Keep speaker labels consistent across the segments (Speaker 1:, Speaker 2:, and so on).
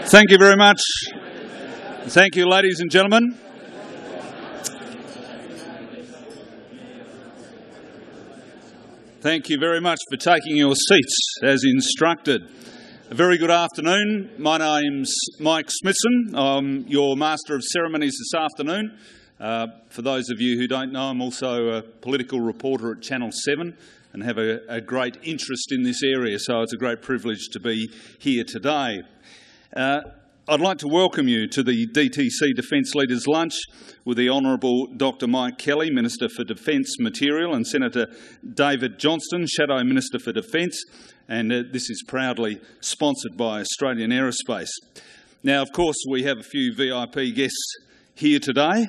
Speaker 1: Thank you very much. Thank you, ladies and gentlemen. Thank you very much for taking your seats as instructed. A very good afternoon. My name's Mike Smithson. I'm your Master of Ceremonies this afternoon. For those of you who don't know, I'm also a political reporter at Channel 7 and have a great interest in this area, so it's a great privilege to be here today. I'd like to welcome you to the DTC Defence Leaders Lunch with the Honourable Dr Mike Kelly, Minister for Defence Material, and Senator David Johnston, Shadow Minister for Defence, and this is proudly sponsored by Australian Aerospace. Now, of course, we have a few VIP guests here today.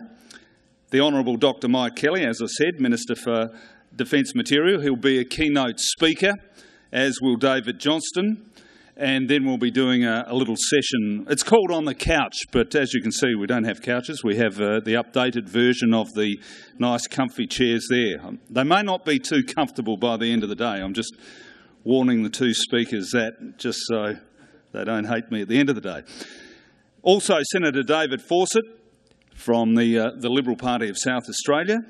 Speaker 1: The Honourable Dr Mike Kelly, as I said, Minister for Defence Material. He'll be a keynote speaker, as will David Johnston. And then we'll be doing a little session. It's called On the Couch, but as you can see, we don't have couches. We have the updated version of the nice comfy chairs there. They may not be too comfortable by the end of the day. I'm just warning the two speakers that, just so they don't hate me at the end of the day. Also, Senator David Fawcett from the Liberal Party of South Australia.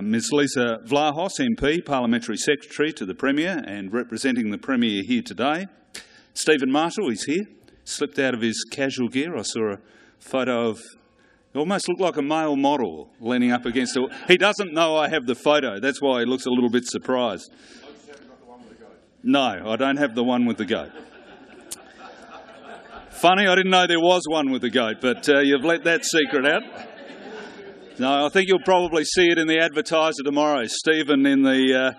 Speaker 1: Ms Lisa Vlahos, MP, Parliamentary Secretary to the Premier and representing the Premier here today. Stephen Marshall, he's here, slipped out of his casual gear. I saw a photo of, he almost looked like a male model leaning up against it. He doesn't know I have the photo, that's why he looks a little bit surprised.
Speaker 2: I just haven't got the one with the goat.
Speaker 1: No, I don't have the one with the goat. Funny, I didn't know there was one with the goat, but you've let that secret out. No, I think you'll probably see it in the Advertiser tomorrow. Stephen in the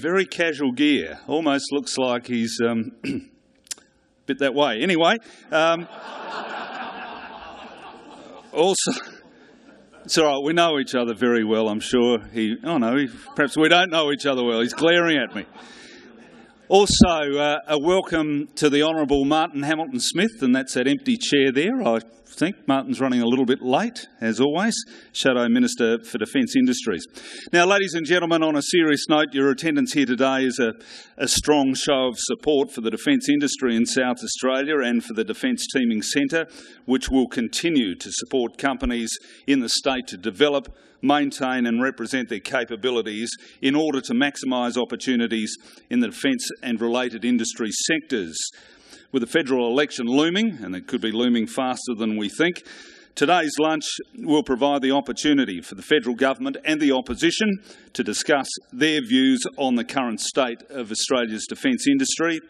Speaker 1: very casual gear. Almost looks like he's a bit that way. Anyway, also, it's all right, we know each other very well, I'm sure. Perhaps we don't know each other well. He's glaring at me. Also, a welcome to the Honourable Martin Hamilton-Smith, and that's that empty chair there. I think Martin's running a little bit late, as always, Shadow Minister for Defence Industries. Now, ladies and gentlemen, on a serious note, your attendance here today is a strong show of support for the defence industry in South Australia and for the Defence Teaming Centre, which will continue to support companies in the state to develop, maintain and represent their capabilities in order to maximise opportunities in the defence and related industry sectors. With the federal election looming, and it could be looming faster than we think, today's lunch will provide the opportunity for the federal government and the opposition to discuss their views on the current state of Australia's defence industry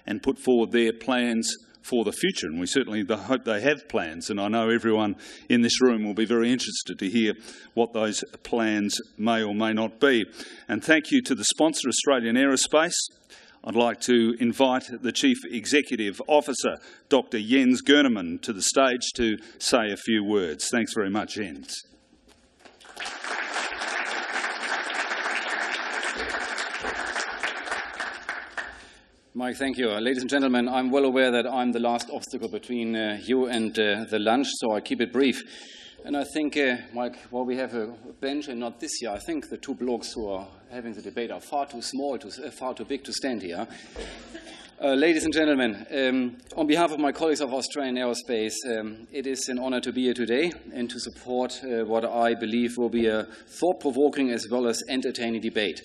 Speaker 1: and put forward their plans for the future, and we certainly hope they have plans, and I know everyone in this room will be very interested to hear what those plans may or may not be. And thank you to the sponsor, Australian Aerospace. I'd like to invite the Chief Executive Officer, Dr Jens Gernemann, to the stage to say a few words. Thanks very much, Jens.
Speaker 3: Mike, thank you. Ladies and gentlemen, I'm well aware that I'm the last obstacle between you and the lunch, so I'll keep it brief. And I think, Mike, while we have a bench, and not this year, I think the two blokes who are having the debate are far too small, far too big to stand here. Ladies and gentlemen, on behalf of my colleagues of Australian Aerospace, it is an honour to be here today and to support what I believe will be a thought-provoking as well as entertaining debate.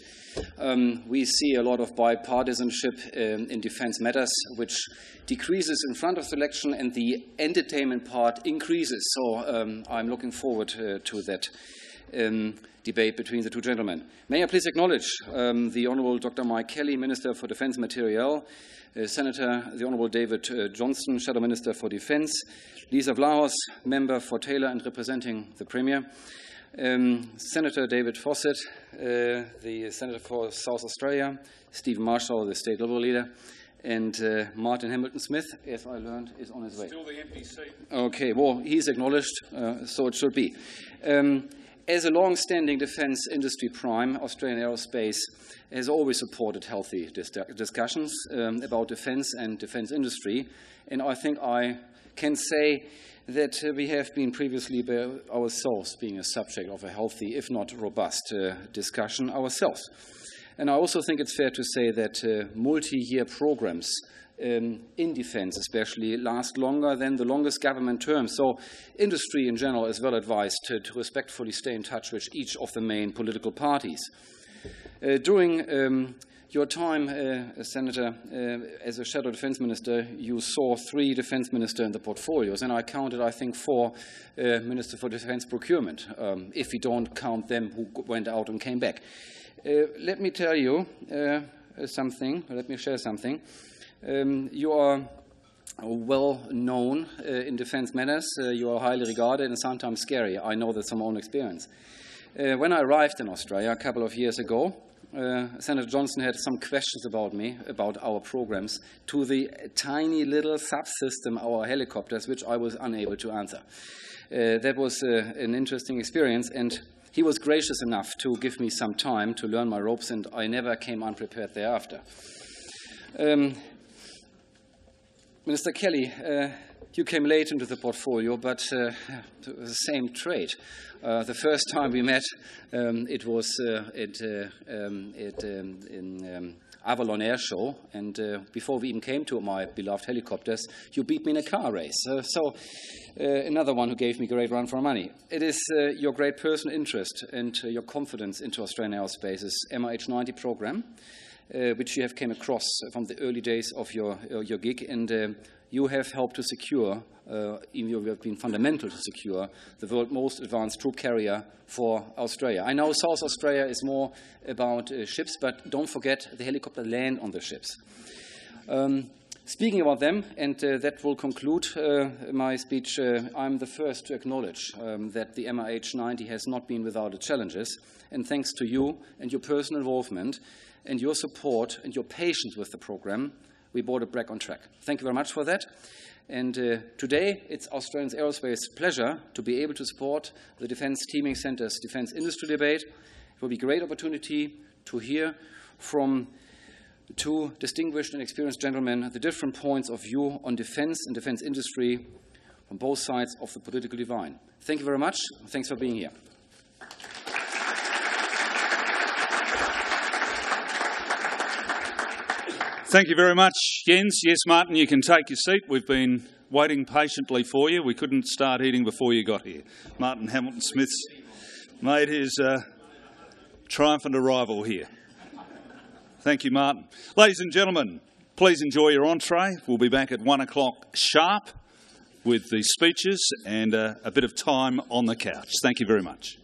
Speaker 3: We see a lot of bipartisanship in defence matters, which decreases in front of the election and the entertainment part increases. So I'm looking forward to that debate between the two gentlemen. May I please acknowledge the Honourable Dr Mike Kelly, Minister for Defence Material, Senator the Honourable David Johnston, Shadow Minister for Defence, Lisa Vlahos, Member for Taylor and representing the Premier, Senator David Fawcett, the Senator for South Australia, Stephen Marshall, the State Liberal Leader, and Martin Hamilton-Smith, as I learned, is on his way.
Speaker 1: Still the empty seat.
Speaker 3: Okay, well, he's acknowledged, so it should be. As a long-standing defence industry prime, Australian Aerospace has always supported healthy discussions about defence and defence industry, and I think I can say that we have been previously ourselves being a subject of a healthy, if not robust, discussion ourselves. And I also think it's fair to say that multi-year programs in defense especially last longer than the longest government term. So industry in general is well advised to respectfully stay in touch with each of the main political parties. During your time, Senator, as a shadow defense minister, you saw 3 defense ministers in the portfolios, and I counted, I think, 4 ministers for defense procurement, if we don't count them who went out and came back. Let me tell you something, let me share something. You are well known in defense matters. You are highly regarded and sometimes scary. I know that from my own experience. When I arrived in Australia a couple of years ago, Senator Johnson had some questions about me, about our programs, to the tiny little subsystem, our helicopters, which I was unable to answer. That was an interesting experience, and he was gracious enough to give me some time to learn my ropes, and I never came unprepared thereafter. Minister Kelly, you came late into the portfolio, but the same trait. The first time we met, it was in Avalon Air Show, and before we even came to my beloved helicopters, you beat me in a car race. So another one who gave me great run for money. It is your great personal interest and your confidence into Australian aerospace's MH90 program, which you have came across from the early days of your gig, and you have helped to secure, even you have been fundamental to secure, the world's most advanced troop carrier for Australia. I know South Australia is more about ships, but don't forget the helicopter land on the ships. Speaking about them, and that will conclude my speech, I'm the first to acknowledge that the MH90 has not been without its challenges, and thanks to you and your personal involvement and your support and your patience with the program, we brought it back on track. Thank you very much for that. And today, it's Australian Aerospace pleasure to be able to support the Defence Teaming Centre's defence industry debate. It will be a great opportunity to hear from 2 distinguished and experienced gentlemen the different points of view on defence and defence industry from both sides of the political divide. Thank you very much. Thanks for being here.
Speaker 1: Thank you very much, Jens. Yes, Martin, you can take your seat. We've been waiting patiently for you. We couldn't start eating before you got here. Martin Hamilton-Smith's made his triumphant arrival here. Thank you, Martin. Ladies and gentlemen, please enjoy your entree. We'll be back at 1 o'clock sharp with the speeches and a bit of time on the couch. Thank you very much.